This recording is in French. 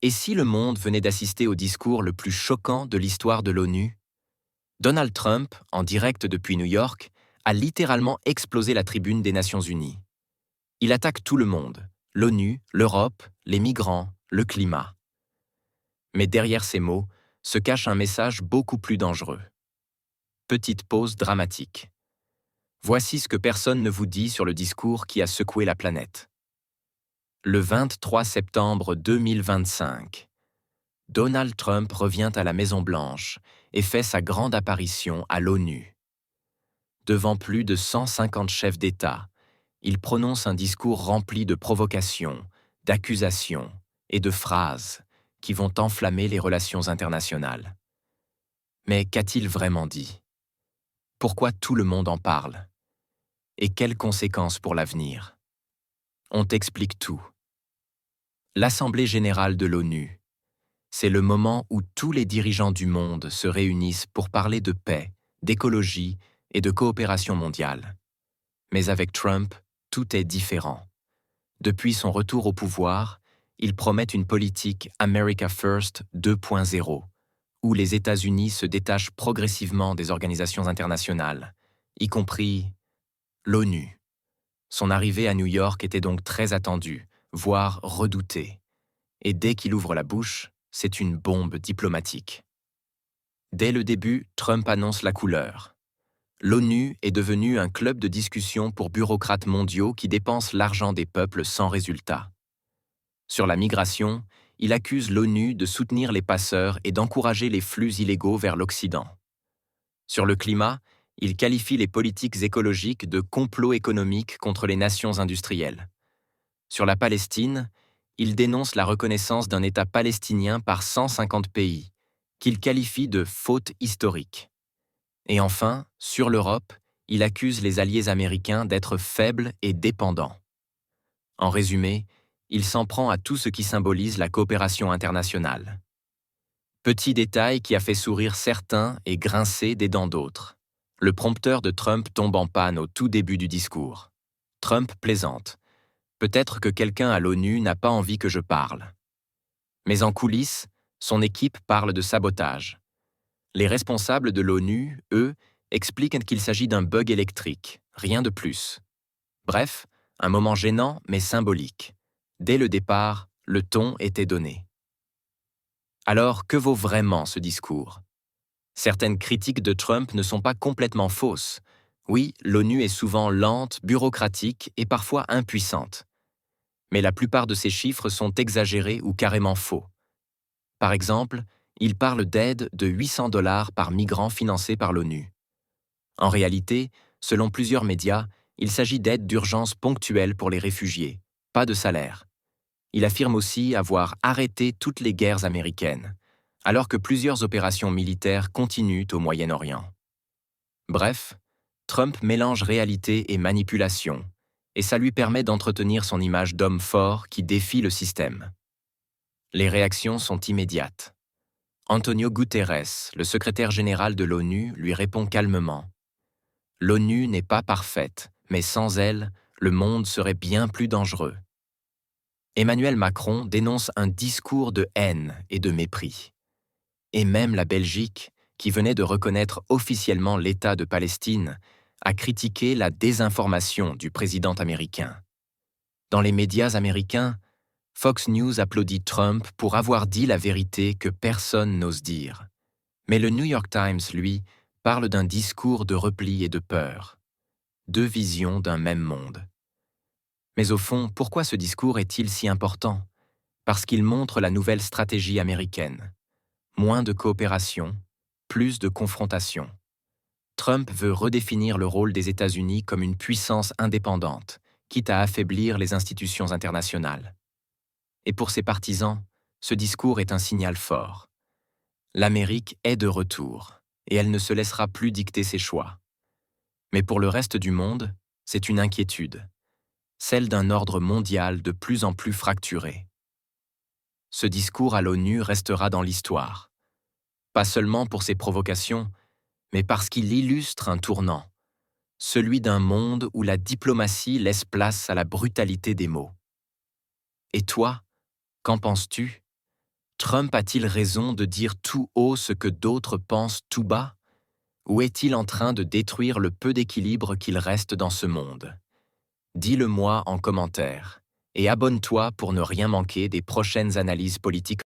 Et si le monde venait d'assister au discours le plus choquant de l'histoire de l'ONU? Donald Trump, en direct depuis New York, a littéralement explosé la tribune des Nations Unies. Il attaque tout le monde, l'ONU, l'Europe, les migrants, le climat. Mais derrière ces mots se cache un message beaucoup plus dangereux. Petite pause dramatique. Voici ce que personne ne vous dit sur le discours qui a secoué la planète. Le 23 septembre 2025, Donald Trump revient à la Maison-Blanche et fait sa grande apparition à l'ONU. Devant plus de 150 chefs d'État, il prononce un discours rempli de provocations, d'accusations et de phrases qui vont enflammer les relations internationales. Mais qu'a-t-il vraiment dit? Pourquoi tout le monde en parle? Et quelles conséquences pour l'avenir? On t'explique tout. L'Assemblée générale de l'ONU, c'est le moment où tous les dirigeants du monde se réunissent pour parler de paix, d'écologie et de coopération mondiale. Mais avec Trump, tout est différent. Depuis son retour au pouvoir, il promet une politique America First 2.0, où les États-Unis se détachent progressivement des organisations internationales, y compris l'ONU. Son arrivée à New York était donc très attendue, voire redoutée. Et dès qu'il ouvre la bouche, c'est une bombe diplomatique. Dès le début, Trump annonce la couleur. L'ONU est devenue un club de discussion pour bureaucrates mondiaux qui dépensent l'argent des peuples sans résultat. Sur la migration, il accuse l'ONU de soutenir les passeurs et d'encourager les flux illégaux vers l'Occident. Sur le climat, il qualifie les politiques écologiques de complot économique contre les nations industrielles. Sur la Palestine, il dénonce la reconnaissance d'un État palestinien par 150 pays, qu'il qualifie de faute historique. Et enfin, sur l'Europe, il accuse les alliés américains d'être faibles et dépendants. En résumé, il s'en prend à tout ce qui symbolise la coopération internationale. Petit détail qui a fait sourire certains et grincer des dents d'autres. Le prompteur de Trump tombe en panne au tout début du discours. Trump plaisante. Peut-être que quelqu'un à l'ONU n'a pas envie que je parle. Mais en coulisses, son équipe parle de sabotage. Les responsables de l'ONU, eux, expliquent qu'il s'agit d'un bug électrique, rien de plus. Bref, un moment gênant mais symbolique. Dès le départ, le ton était donné. Alors, que vaut vraiment ce discours? Certaines critiques de Trump ne sont pas complètement fausses. Oui, l'ONU est souvent lente, bureaucratique et parfois impuissante. Mais la plupart de ces chiffres sont exagérés ou carrément faux. Par exemple, il parle d'aide de 800 $ par migrant financée par l'ONU. En réalité, selon plusieurs médias, il s'agit d'aides d'urgence ponctuelles pour les réfugiés, pas de salaire. Il affirme aussi avoir arrêté toutes les guerres américaines, alors que plusieurs opérations militaires continuent au Moyen-Orient. Bref, Trump mélange réalité et manipulation, et ça lui permet d'entretenir son image d'homme fort qui défie le système. Les réactions sont immédiates. Antonio Guterres, le secrétaire général de l'ONU, lui répond calmement. L'ONU n'est pas parfaite, mais sans elle, le monde serait bien plus dangereux. Emmanuel Macron dénonce un discours de haine et de mépris. Et même la Belgique, qui venait de reconnaître officiellement l'État de Palestine, a critiqué la désinformation du président américain. Dans les médias américains, Fox News applaudit Trump pour avoir dit la vérité que personne n'ose dire. Mais le New York Times, lui, parle d'un discours de repli et de peur. Deux visions d'un même monde. Mais au fond, pourquoi ce discours est-il si important? Parce qu'il montre la nouvelle stratégie américaine. Moins de coopération, plus de confrontation. Trump veut redéfinir le rôle des États-Unis comme une puissance indépendante, quitte à affaiblir les institutions internationales. Et pour ses partisans, ce discours est un signal fort. L'Amérique est de retour, et elle ne se laissera plus dicter ses choix. Mais pour le reste du monde, c'est une inquiétude, celle d'un ordre mondial de plus en plus fracturé. Ce discours à l'ONU restera dans l'histoire, pas seulement pour ses provocations, mais parce qu'il illustre un tournant, celui d'un monde où la diplomatie laisse place à la brutalité des mots. Et toi, qu'en penses-tu? Trump a-t-il raison de dire tout haut ce que d'autres pensent tout bas? Ou est-il en train de détruire le peu d'équilibre qu'il reste dans ce monde? Dis-le moi en commentaire. Et abonne-toi pour ne rien manquer des prochaines analyses politiques.